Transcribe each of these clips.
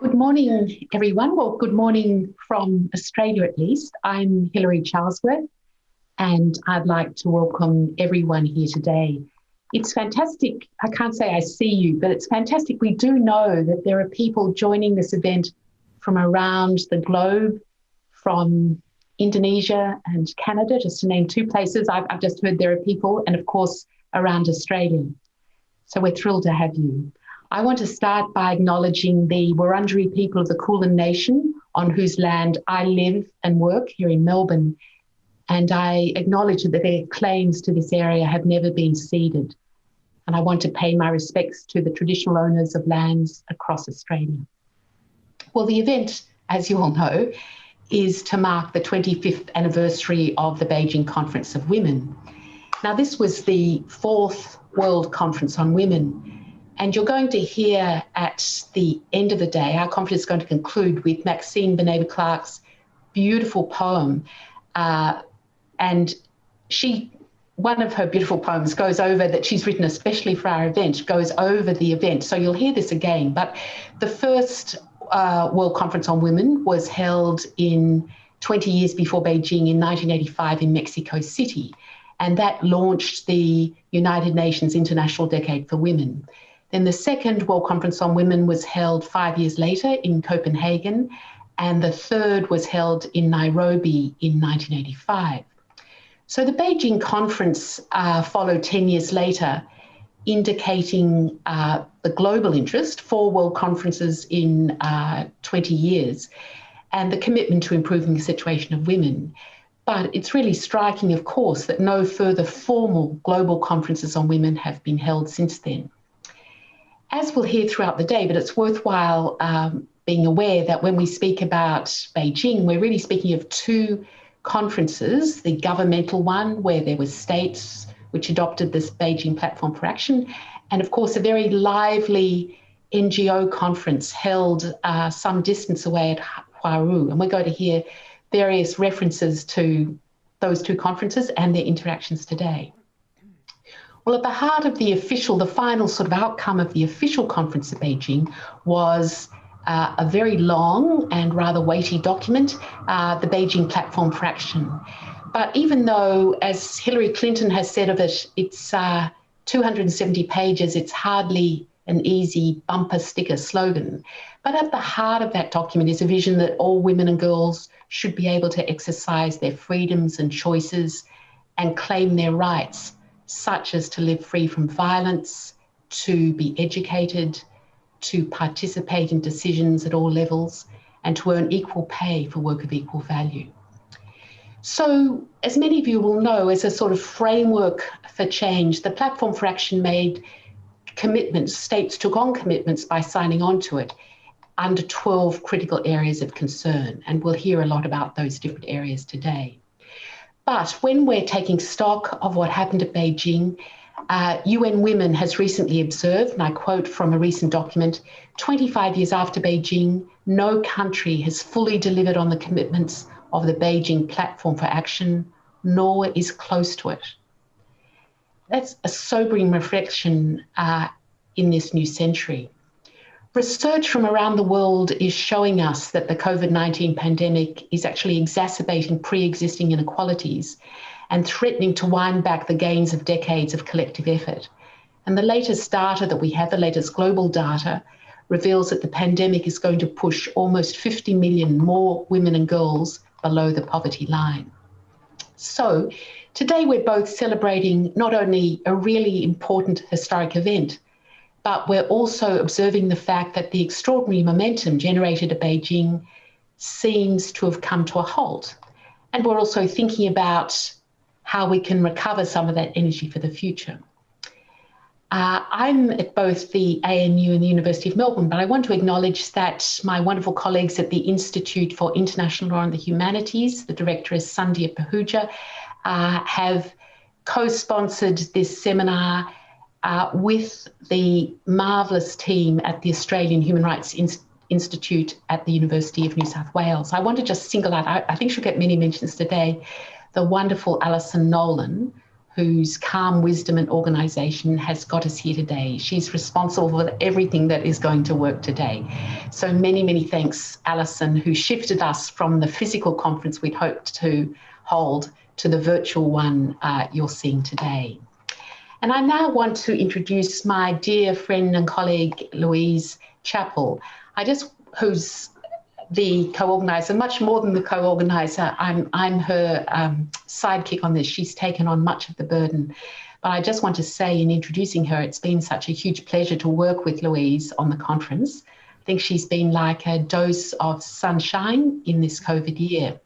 Good morning, everyone. Well, good morning from Australia, at least. I'm Hilary Charlesworth, and I'd like to welcome everyone here today. It's fantastic. I can't say I see you, but it's fantastic. We do know that there are people joining this event from around the globe, from Indonesia and Canada, just to name two places. I've just heard there are people, and of course, around Australia. So we're thrilled to have you. I want to start by acknowledging the Wurundjeri people of the Kulin Nation, on whose land I live and work here in Melbourne. And I acknowledge that their claims to this area have never been ceded. And I want to pay my respects to the traditional owners of lands across Australia. Well, the event, as you all know, is to mark the 25th anniversary of the Beijing Conference of Women. Now, this was the fourth World Conference on Women. And you're going to hear at the end of the day, our conference is going to conclude with Maxine Beneba-Clark's beautiful poem. And one of her beautiful poems goes over, that she's written especially for our event, goes over the event. So you'll hear this again. But the first World Conference on Women was held in 20 years before Beijing in 1985 in Mexico City. And that launched the United Nations International Decade for Women. Then the second World Conference on Women was held 5 years later in Copenhagen, and the third was held in Nairobi in 1985. So the Beijing Conference followed 10 years later, indicating the global interest, 4 world conferences in 20 years, and the commitment to improving the situation of women. But it's really striking, of course, that no further formal global conferences on women have been held since then. As we'll hear throughout the day, but it's worthwhile being aware that when we speak about Beijing, we're really speaking of 2 conferences, the governmental one where there were states which adopted this Beijing Platform for Action, and of course a very lively NGO conference held some distance away at Huaru. And we're going to hear various references to those 2 conferences and their interactions today. Well, at the heart of the final sort of outcome of the official conference at Beijing was a very long and rather weighty document, the Beijing Platform for Action. But even though, as Hillary Clinton has said of it, it's 270 pages, it's hardly an easy bumper sticker slogan. But at the heart of that document is a vision that all women and girls should be able to exercise their freedoms and choices and claim their rights, such as to live free from violence, to be educated, to participate in decisions at all levels, and to earn equal pay for work of equal value. So, as many of you will know, as a sort of framework for change, the Platform for Action made commitments, states took on commitments by signing on to it under 12 critical areas of concern, and we'll hear a lot about those different areas today. But when we're taking stock of what happened at Beijing, UN Women has recently observed, and I quote from a recent document, 25 years after Beijing, no country has fully delivered on the commitments of the Beijing Platform for Action, nor is close to it. That's a sobering reflection in this new century. Research from around the world is showing us that the COVID-19 pandemic is actually exacerbating pre-existing inequalities and threatening to wind back the gains of decades of collective effort. And the latest data that we have, the latest global data, reveals that the pandemic is going to push almost 50 million more women and girls below the poverty line. So today we're both celebrating not only a really important historic event, but we're also observing the fact that the extraordinary momentum generated at Beijing seems to have come to a halt. And we're also thinking about how we can recover some of that energy for the future. I'm at both the ANU and the University of Melbourne, but I want to acknowledge that my wonderful colleagues at the Institute for International Law and the Humanities, the director is Sandhya Pahuja, have co-sponsored this seminar with the marvellous team at the Australian Human Rights Institute at the University of New South Wales. I want to just single out, I think she'll get many mentions today, the wonderful Alison Nolan, whose calm wisdom and organisation has got us here today. She's responsible for everything that is going to work today. So many, many thanks, Alison, who shifted us from the physical conference we'd hoped to hold to the virtual one you're seeing today. And I now want to introduce my dear friend and colleague, Louise Chappell, who's the co-organiser, much more than the co-organiser. I'm her sidekick on this. She's taken on much of the burden. But I just want to say in introducing her, it's been such a huge pleasure to work with Louise on the conference. I think she's been like a dose of sunshine in this COVID year,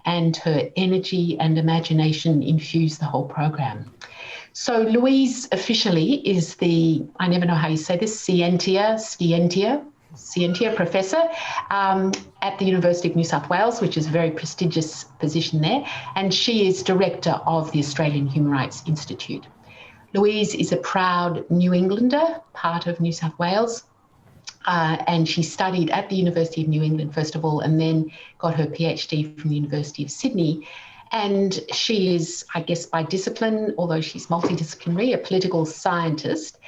and her energy and imagination infuse the whole program. So Louise officially is the, I never know how you say this, Scientia Professor at the University of New South Wales, which is a very prestigious position there, and she is Director of the Australian Human Rights Institute. Louise is a proud New Englander, part of New South Wales, and she studied at the University of New England, first of all, and then got her PhD from the University of Sydney. And she is, I guess, by discipline, although she's multidisciplinary, a political scientist.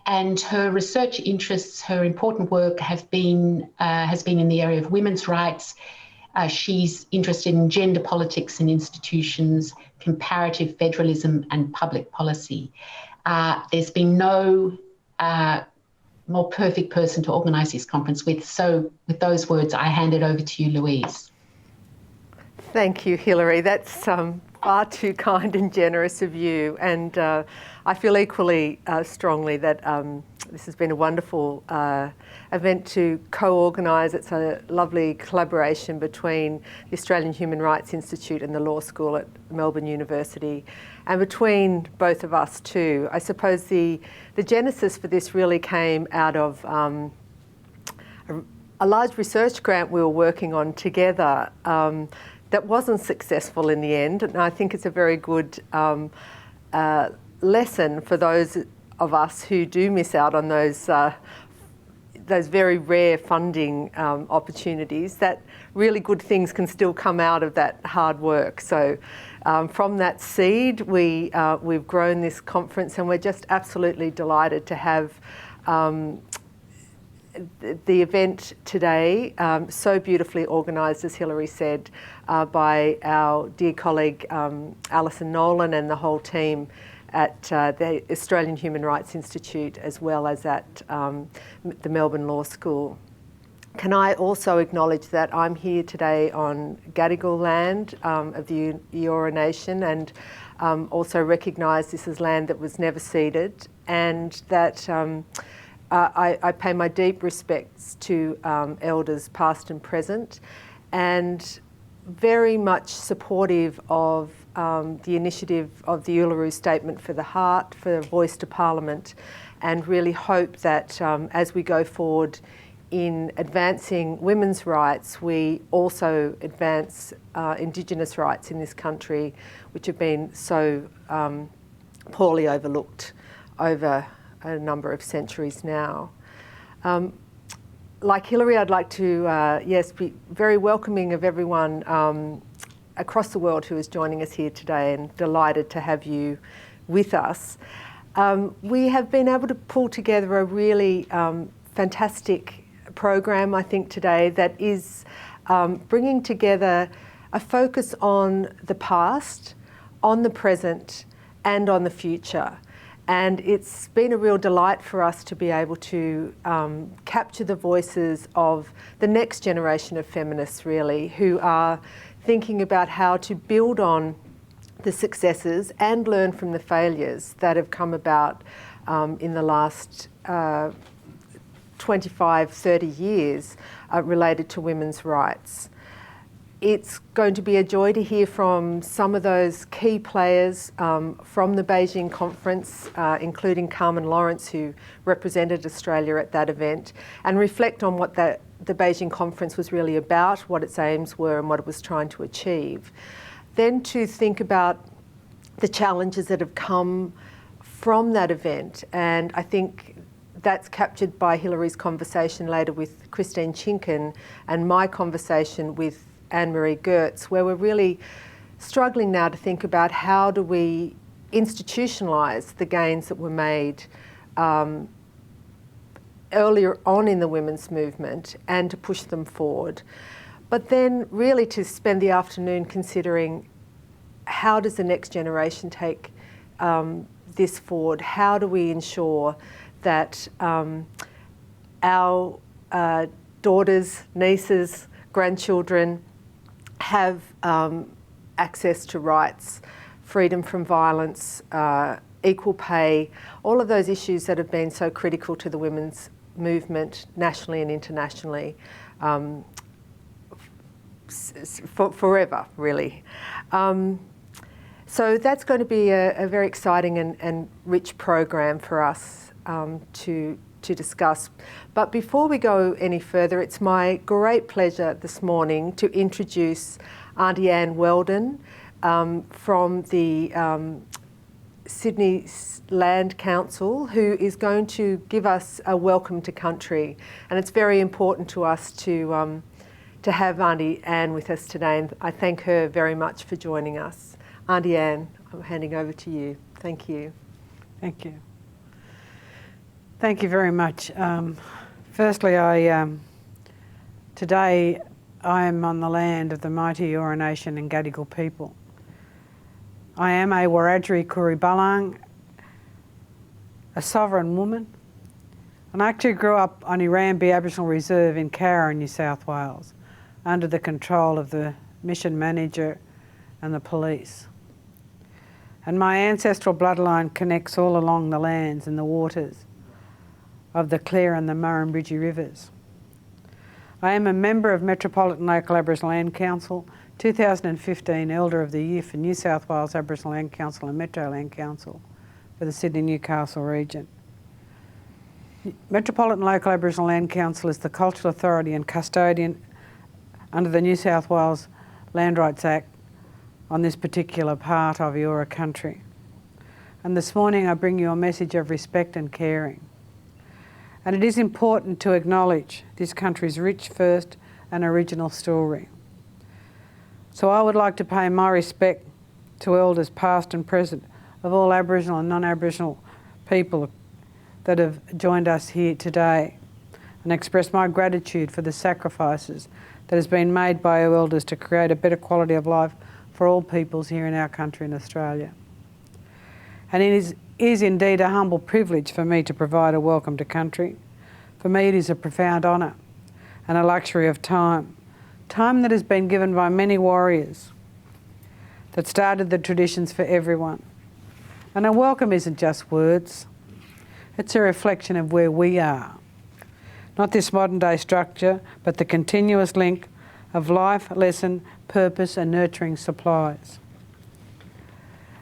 And her research interests, her important work has been in the area of women's rights. She's interested in gender politics and institutions, comparative federalism and public policy. There's been no more perfect person to organise this conference with. So with those words, I hand it over to you, Louise. Thank you, Hilary. That's far too kind and generous of you. And I feel equally strongly that this has been a wonderful event to co-organise. It's a lovely collaboration between the Australian Human Rights Institute and the Law School at Melbourne University, and between both of us too. I suppose the genesis for this really came out of a large research grant we were working on together that wasn't successful in the end, and I think it's a very good lesson for those of us who do miss out on those very rare funding opportunities, that really good things can still come out of that hard work. So from that seed, we've grown this conference, and we're just absolutely delighted to have the event today, so beautifully organised, as Hilary said, by our dear colleague Alison Nolan and the whole team at the Australian Human Rights Institute, as well as at the Melbourne Law School. Can I also acknowledge that I'm here today on Gadigal land of the Eora Nation, and also recognise this as land that was never ceded, and that I pay my deep respects to elders past and present, and very much supportive of the initiative of the Uluru Statement for the Heart, for Voice to Parliament, and really hope that as we go forward in advancing women's rights, we also advance Indigenous rights in this country, which have been so poorly overlooked over a number of centuries now. Like Hilary, I'd like to, be very welcoming of everyone across the world who is joining us here today, and delighted to have you with us. We have been able to pull together a really fantastic program, I think, today that is bringing together a focus on the past, on the present, and on the future. And it's been a real delight for us to be able to capture the voices of the next generation of feminists, really, who are thinking about how to build on the successes and learn from the failures that have come about in the last 25, 30 years related to women's rights. It's going to be a joy to hear from some of those key players from the Beijing conference, including Carmen Lawrence, who represented Australia at that event, and reflect on what the Beijing conference was really about, what its aims were and what it was trying to achieve. Then to think about the challenges that have come from that event, and I think that's captured by Hilary's conversation later with Christine Chinkin and my conversation with Anne-Marie Gertz, where we're really struggling now to think about how do we institutionalise the gains that were made earlier on in the women's movement and to push them forward. But then really to spend the afternoon considering how does the next generation take this forward? How do we ensure that our daughters, nieces, grandchildren have access to rights, freedom from violence, equal pay, all of those issues that have been so critical to the women's movement nationally and internationally forever, really. So that's going to be a very exciting and rich program for us to discuss. But before we go any further, it's my great pleasure this morning to introduce Aunty Ann Weldon from the Sydney Land Council, who is going to give us a welcome to country. And it's very important to us to have Aunty Ann with us today, and I thank her very much for joining us. Aunty Ann, I'm handing over to you. Thank you. Thank you. Thank you very much. Firstly, today I am on the land of the mighty Eora Nation and Gadigal people. I am a Wiradjuri Kuribalang, a sovereign woman, and I actually grew up on Irambi Aboriginal Reserve in Cowra, New South Wales, under the control of the mission manager and the police. And my ancestral bloodline connects all along the lands and the waters of the Clare and the Murrumbidgee rivers. I am a member of Metropolitan Local Aboriginal Land Council, 2015 Elder of the Year for New South Wales Aboriginal Land Council and Metro Land Council for the Sydney-Newcastle region. Metropolitan Local Aboriginal Land Council is the cultural authority and custodian under the New South Wales Land Rights Act on this particular part of Eora country. And this morning I bring you a message of respect and caring. And it is important to acknowledge this country's rich first and original story. So I would like to pay my respect to elders past and present of all Aboriginal and non-Aboriginal people that have joined us here today, and express my gratitude for the sacrifices that has been made by our elders to create a better quality of life for all peoples here in our country in Australia. And it is indeed a humble privilege for me to provide a welcome to country. For me it is a profound honour and a luxury of time that has been given by many warriors that started the traditions for everyone. And a welcome isn't just words, it's a reflection of where we are. Not this modern day structure, but the continuous link of life, lesson, purpose and nurturing supplies.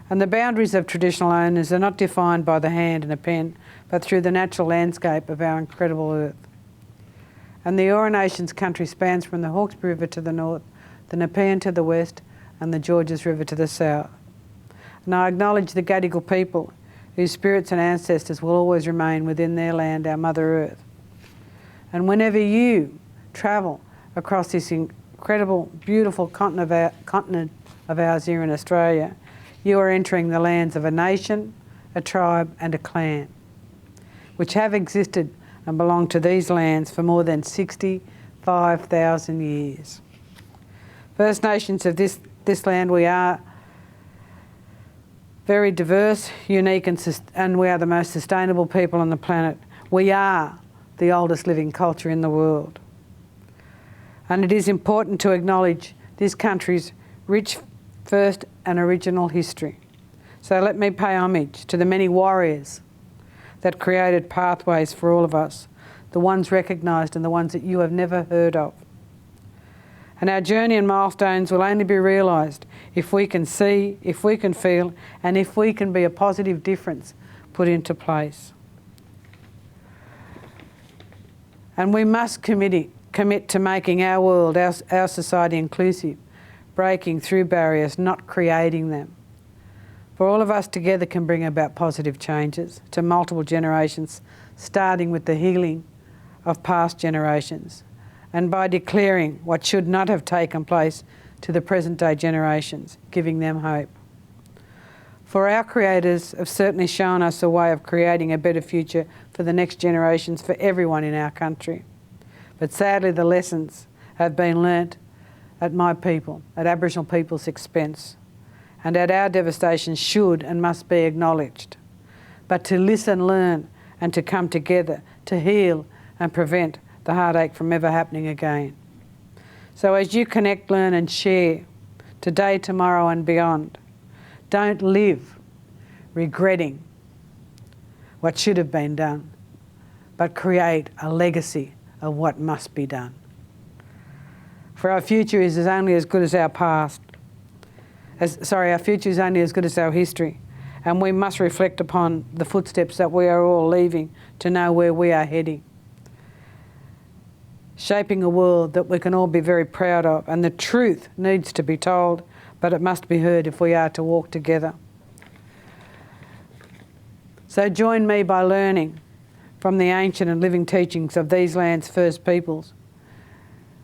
And the boundaries of traditional owners are not defined by the hand and a pen, but through the natural landscape of our incredible earth. And the Eora Nation's country spans from the Hawkesbury River to the north, the Nepean to the west, and the Georges River to the south. And I acknowledge the Gadigal people, whose spirits and ancestors will always remain within their land, our Mother Earth. And whenever you travel across this incredible, beautiful continent of ours here in Australia, you are entering the lands of a nation, a tribe and a clan, which have existed and belong to these lands for more than 65,000 years. First Nations of this land, we are very diverse, unique and we are the most sustainable people on the planet. We are the oldest living culture in the world. And it is important to acknowledge this country's rich first and original history. So let me pay homage to the many warriors that created pathways for all of us, the ones recognised and the ones that you have never heard of. And our journey and milestones will only be realised if we can see, if we can feel, and if we can be a positive difference put into place. And we must commit to making our world, our society inclusive, breaking through barriers, not creating them. For all of us together can bring about positive changes to multiple generations, starting with the healing of past generations, and by declaring what should not have taken place to the present day generations, giving them hope. For our creators have certainly shown us a way of creating a better future for the next generations, for everyone in our country. But sadly, the lessons have been learnt at my people, at Aboriginal people's expense, and at our devastation should and must be acknowledged. But to listen, learn, and to come together to heal and prevent the heartache from ever happening again. So as you connect, learn and share today, tomorrow and beyond, don't live regretting what should have been done, but create a legacy of what must be done. For our future is only as good as our past. Our future is only as good as our history, and we must reflect upon the footsteps that we are all leaving to know where we are heading. Shaping a world that we can all be very proud of, and the truth needs to be told, but it must be heard if we are to walk together. So join me by learning from the ancient and living teachings of these land's first peoples.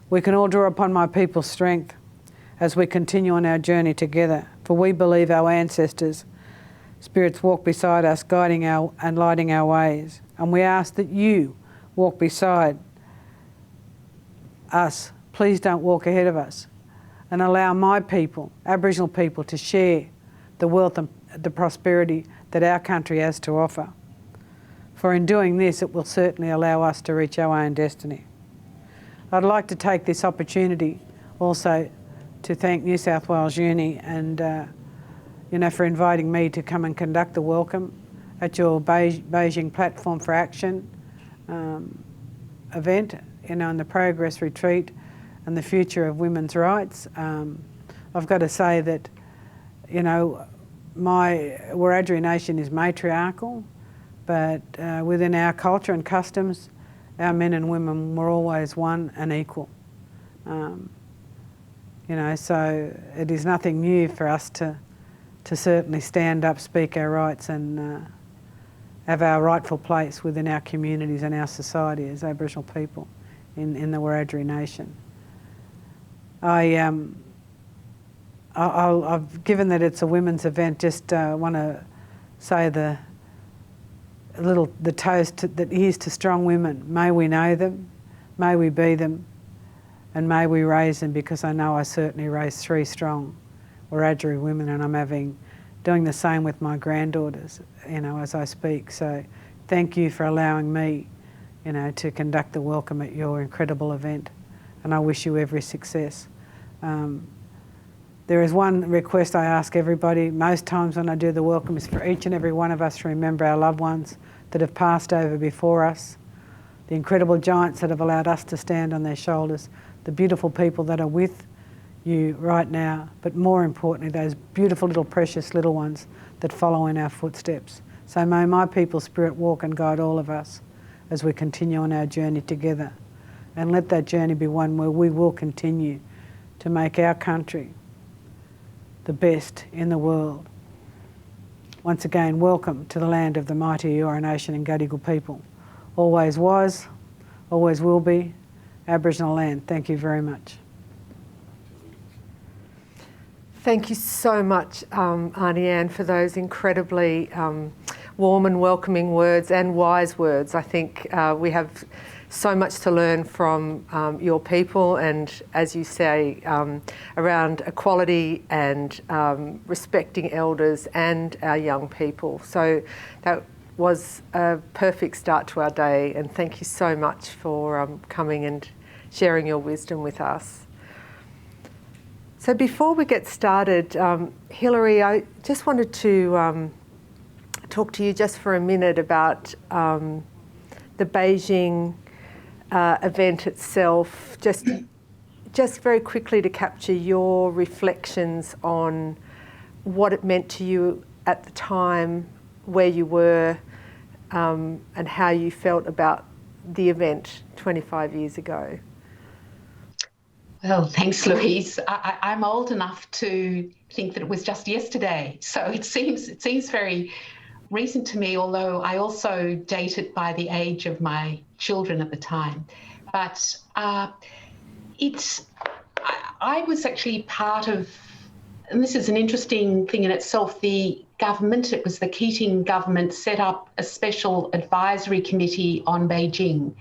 We can all draw upon my people's strength as we continue on our journey together, for we believe our ancestors' spirits walk beside us, guiding and lighting our ways. And we ask that you walk beside us. Please don't walk ahead of us, and allow my people, Aboriginal people, to share the wealth and the prosperity that our country has to offer. For in doing this, it will certainly allow us to reach our own destiny. I'd like to take this opportunity also to thank New South Wales Uni and for inviting me to come and conduct the welcome at your Beijing Platform for Action event, in the Progress Retreat and the future of women's rights. I've got to say that, my Wiradjuri nation is matriarchal, but within our culture and customs, our men and women were always one and equal. So it is nothing new for us to certainly stand up, speak our rights and have our rightful place within our communities and our society as Aboriginal people in the Wiradjuri nation. I've given that it's a women's event, just want to say the toast that here's to strong women. May we know them, may we be them, and may we raise them, because I know I certainly raised 3 strong Wiradjuri women, and I'm doing the same with my granddaughters, as I speak. So thank you for allowing me, to conduct the welcome at your incredible event, and I wish you every success. There is one request I ask everybody most times when I do the welcome, is for each and every one of us to remember our loved ones that have passed over before us, the incredible giants that have allowed us to stand on their shoulders, the beautiful people that are with you right now, but more importantly, those beautiful little precious little ones that follow in our footsteps. So may my people's spirit walk and guide all of us as we continue on our journey together, and let that journey be one where we will continue to make our country the best in the world. Once again, welcome to the land of the mighty Eora Nation and Gadigal people. Always was, always will be, Aboriginal land. Thank you very much. Thank you so much, Aunty Ann, for those incredibly warm and welcoming words and wise words. I think we have so much to learn from your people, and as you say, around equality and respecting elders and our young people. So that was a perfect start to our day, and thank you so much for coming and sharing your wisdom with us. So before we get started, Hilary, I just wanted to talk to you just for a minute about the Beijing event itself, just very quickly to capture your reflections on what it meant to you at the time, where you were, and how you felt about the event 25 years ago. Well, thanks, Louise. I'm old enough to think that it was just yesterday, so it seems very recent to me, although I also date it by the age of my children at the time. But I was actually part of, and this is an interesting thing in itself, the government, it was the Keating government, set up a special advisory committee on Beijing,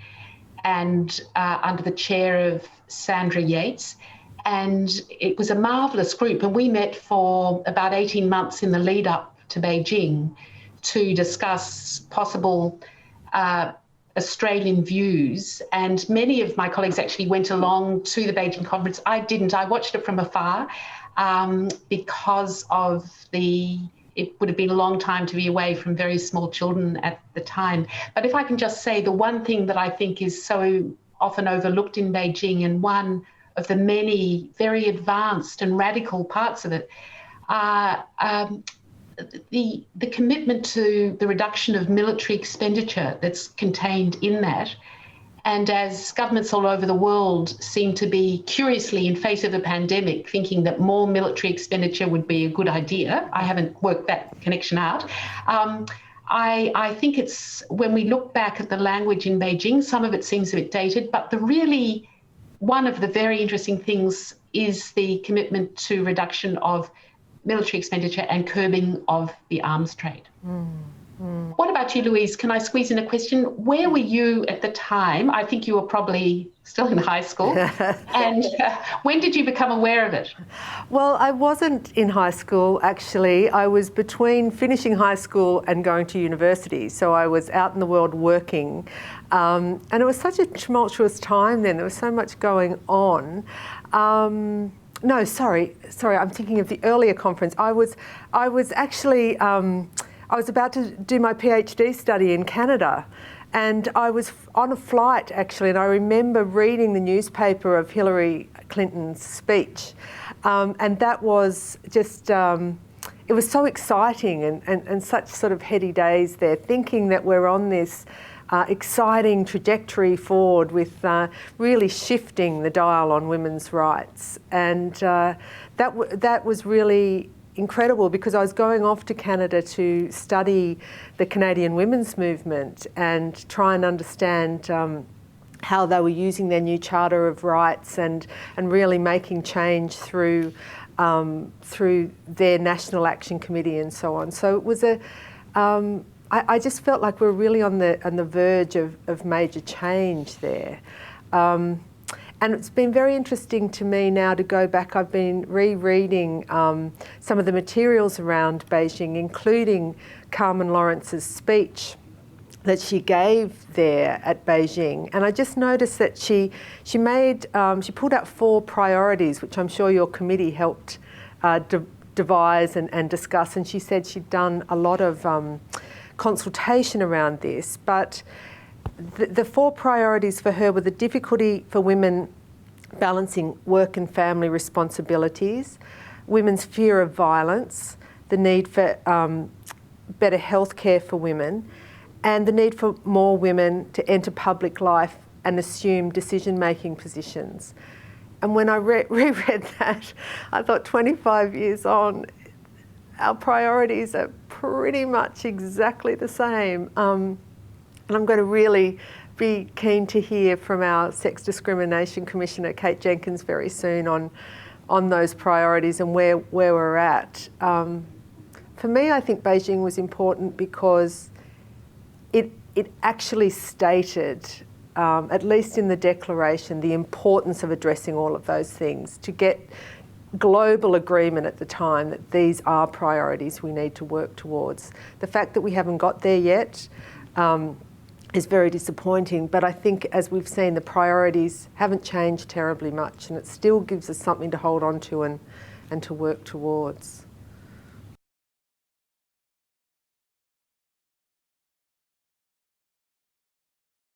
and under the chair of Sandra Yates. And it was a marvellous group, and we met for about 18 months in the lead up to Beijing to discuss possible Australian views. And many of my colleagues actually went along to the Beijing conference. I didn't. I watched it from afar because of it would have been a long time to be away from very small children at the time. But if I can just say, the one thing that I think is so often overlooked in Beijing, and one of the many very advanced and radical parts of it, are the commitment to the reduction of military expenditure that's contained in that. And as governments all over the world seem to be, curiously, in face of a pandemic, thinking that more military expenditure would be a good idea, I haven't worked that connection out. I think it's, when we look back at the language in Beijing, some of it seems a bit dated, but one of the very interesting things is the commitment to reduction of military expenditure and curbing of the arms trade. What about you, Louise? Can I squeeze in a question? Where were you at the time? I think you were probably still in high school. And when did you become aware of it? Well, I wasn't in high school, actually. I was between finishing high school and going to university. So I was out in the world working. And it was such a tumultuous time then. There was so much going on. No, sorry, I'm thinking of the earlier conference. I was actually, I was about to do my PhD study in Canada, and I was on a flight actually, and I remember reading the newspaper of Hillary Clinton's speech, and that was just, it was so exciting and such sort of heady days there, thinking that we're on this exciting trajectory forward with really shifting the dial on women's rights. And that was really incredible, because I was going off to Canada to study the Canadian women's movement and try and understand how they were using their new Charter of Rights and really making change through their National Action Committee and so on. So it was I just felt like we were really on the verge of major change there. And it's been very interesting to me now to go back. I've been rereading some of the materials around Beijing, including Carmen Lawrence's speech that she gave there at Beijing. And I just noticed that she pulled out 4 priorities, which I'm sure your committee helped devise and discuss. And she said she'd done a lot of consultation around this, but the 4 priorities for her were the difficulty for women balancing work and family responsibilities, women's fear of violence, the need for better health care for women, and the need for more women to enter public life and assume decision-making positions. And when I reread that, I thought 25 years on, our priorities are pretty much exactly the same. And I'm going to really be keen to hear from our Sex Discrimination Commissioner, Kate Jenkins, very soon on those priorities and where we're at. For me, I think Beijing was important because it actually stated, at least in the declaration, the importance of addressing all of those things, to get global agreement at the time that these are priorities we need to work towards. The fact that we haven't got there yet is very disappointing, but I think, as we've seen, the priorities haven't changed terribly much, and it still gives us something to hold on to and to work towards.